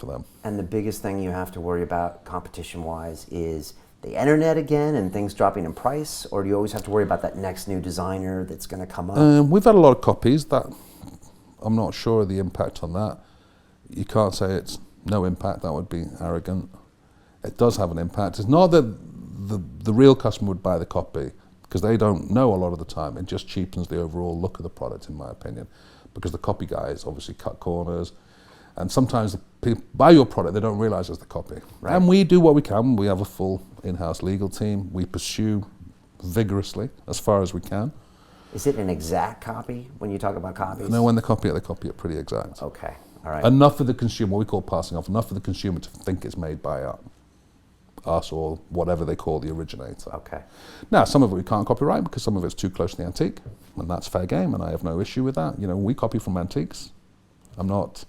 them. And the biggest thing you have to worry about competition-wise is the internet again and things dropping in price, or do you always have to worry about that next new designer that's going to come up? We've had a lot of copies. That I'm not sure of the impact on that. You can't say it's no impact. That would be arrogant. It does have an impact. It's not that the real customer would buy the copy, because they don't know a lot of the time. It just cheapens the overall look of the product, in my opinion, because the copy guys obviously cut corners, and sometimes the people buy your product, they don't realize it's the copy. Right. And we do what we can. We have a full in-house legal team. We pursue vigorously as far as we can. Is it an exact copy when you talk about copies? No, when they copy it pretty exact. Okay, all right. Enough for the consumer, what we call passing off, enough for the consumer to think it's made by us or whatever they call the originator. Okay. Now, some of it we can't copyright because some of it's too close to the antique, and that's fair game, and I have no issue with that. You know, we copy from antiques. I'm not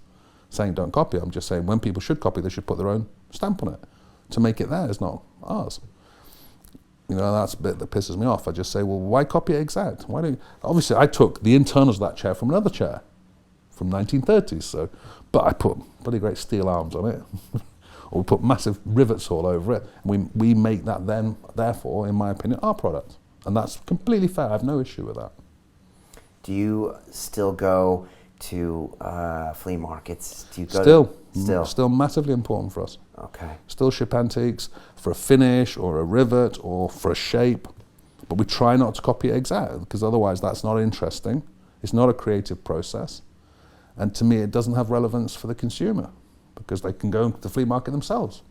saying don't copy. I'm just saying when people should copy, they should put their own stamp on it to make it theirs, not ours. You know, that's a bit that pisses me off. I just say, well, why copy it exact? Why don't you? Obviously, I took the internals of that chair from another chair from 1930s, so, but I put bloody great steel arms on it. Or we put massive rivets all over it. And we make that then, therefore, in my opinion, our product. And that's completely fair. I have no issue with that. Do you still go to flea markets? Do you go Still massively important for us. Okay. Still ship antiques for a finish or a rivet or for a shape. But we try not to copy it exact, because otherwise that's not interesting. It's not a creative process. And to me, it doesn't have relevance for the consumer, because they can go to the flea market themselves.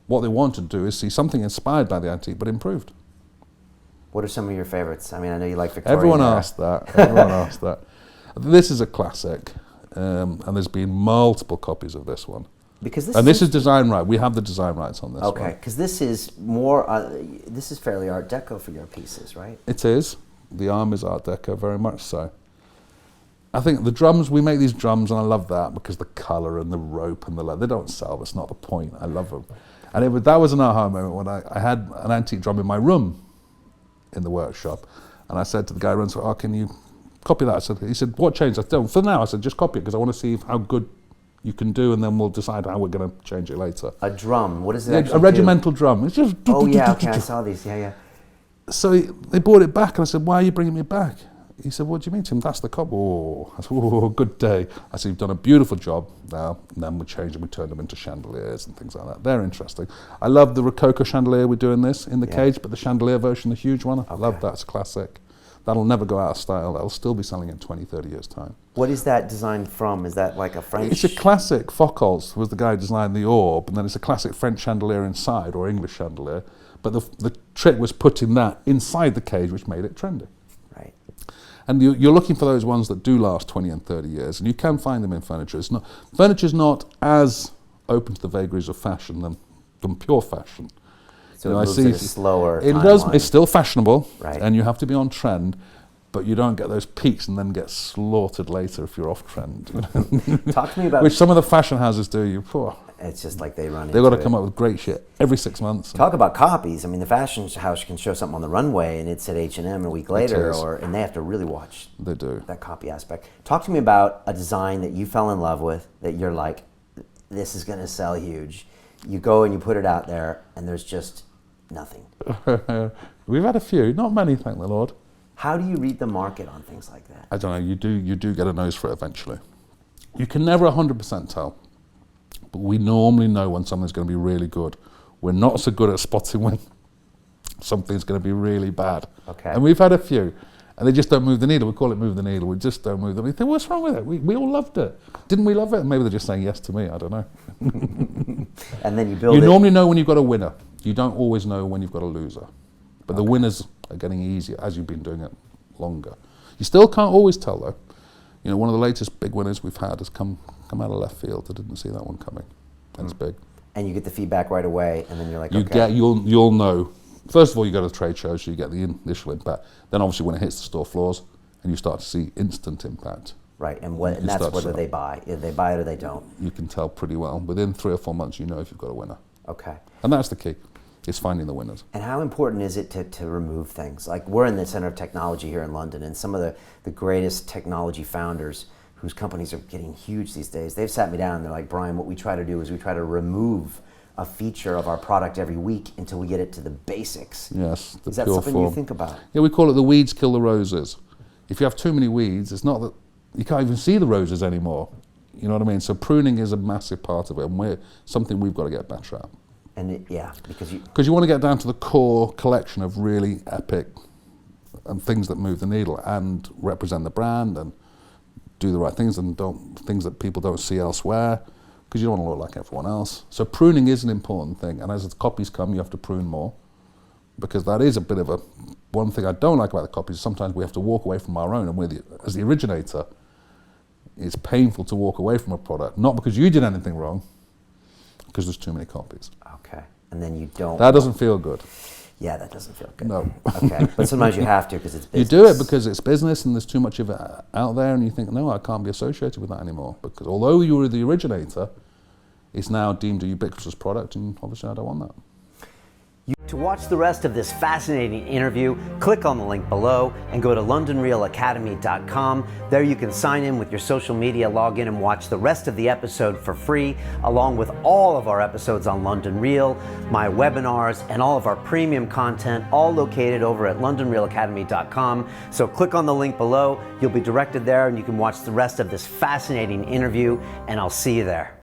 What they want to do is see something inspired by the antique, but improved. What are some of your favorites? I mean, I know you like Victorian. Everyone asked that. Everyone asked that. This is a classic, and there's been multiple copies of this one. Because this is design right. We have the design rights on this one. Okay, because this is more, this is fairly Art Deco for your pieces, right? It is. The arm is Art Deco, very much so. I think the drums, we make these drums, and I love that because the colour and the rope and the leather, they don't sell, that's not the point. I love them. And that was an aha moment when I had an antique drum in my room in the workshop, and I said to the guy who runs, oh, can you copy that? He said, what changed? I said, for now, I said, just copy it, because I want to see how good you can do, and then we'll decide how we're going to change it later. A drum, what does it actually a regimental drum. It's just oh yeah, okay, I saw these, yeah. So they brought it back, and I said, why are you bringing me it back? He said, what do you mean, Tim? That's the cop. Oh, I said, oh, good day. I said, you've done a beautiful job now. And then we changed them, we turned them into chandeliers and things like that. They're interesting. I love the Rococo chandelier we're doing this in the cage, but the chandelier version, the huge one, I love that. It's classic. That'll never go out of style. That'll still be selling in 20, 30 years' time. What is that designed from? Is that like a French? It's a classic. Foucault's was the guy who designed the orb, and then it's a classic French chandelier inside, or English chandelier. But the trick was putting that inside the cage, which made it trendy. Right. And you're looking for those ones that do last 20 and 30 years, and you can find them in furniture. Furniture's not as open to the vagaries of fashion than pure fashion. So it moves at a slower It timeline. does. It's still fashionable, right, and you have to be on trend, but you don't get those peaks and then get slaughtered later if you're off trend. Talk to me about... Which some of the fashion houses do. It's just like they run into They've got to come up with great shit every 6 months. Talk about copies. I mean, the fashion house can show something on the runway and it's at H&M a week later, and they have to really watch that copy aspect. Talk to me about a design that you fell in love with, that you're like, this is going to sell huge. You go and you put it out there, and there's just nothing. We've had a few, not many, thank the Lord. How do you read the market on things like that? I don't know, you do get a nose for it eventually. You can never 100% tell, but we normally know when something's going to be really good. We're not so good at spotting when something's going to be really bad. Okay. And we've had a few, and they just don't move the needle. We call it move the needle. We just don't move the needle. We think, what's wrong with it? We all loved it. Didn't we love it? Maybe they're just saying yes to me, I don't know. And then you build it. You normally know when you've got a winner. You don't always know when you've got a loser. But the winners are getting easier as you've been doing it longer. You still can't always tell though. You know, one of the latest big winners we've had has come out of left field. I didn't see that one coming, and it's big. And you get the feedback right away, and then you're like, you'll know. First of all, you go to the trade show, so you get the initial impact. Then obviously when it hits the store floors, and you start to see instant impact. Right, and that's whether they buy. If they buy it or they don't. You can tell pretty well. Within 3 or 4 months, you know if you've got a winner. Okay. And that's the key. Is finding the winners. And how important is it to remove things? Like, we're in the center of technology here in London, and some of the greatest technology founders whose companies are getting huge these days, they've sat me down and they're like, Brian, what we try to do is we try to remove a feature of our product every week until we get it to the basics. Yes, the Is that pure something form. you think about? Yeah, we call it the weeds kill the roses. If you have too many weeds, it's not that you can't even see the roses anymore. You know what I mean? So pruning is a massive part of it, and something we've got to get better at. And because you want to get down to the core collection of really epic and things that move the needle and represent the brand and do the right things and things that people don't see elsewhere, because you don't want to look like everyone else. So pruning is an important thing, and as the copies come, you have to prune more, because that is a bit of one thing I don't like about the copies. Sometimes we have to walk away from our own, and as the originator, it's painful to walk away from a product, not because you did anything wrong, because there's too many copies. Okay, and then you don't. That doesn't feel good. Yeah, that doesn't feel good. No. Okay, but sometimes you have to because it's business. You do it because it's business and there's too much of it out there, and you think, no, I can't be associated with that anymore, because although you were the originator, it's now deemed a ubiquitous product, and obviously I don't want that. To watch the rest of this fascinating interview, click on the link below and go to londonreelacademy.com. There you can sign in with your social media, log in and watch the rest of the episode for free, along with all of our episodes on London Real, my webinars, and all of our premium content, all located over at londonreelacademy.com. So click on the link below, you'll be directed there, and you can watch the rest of this fascinating interview, and I'll see you there.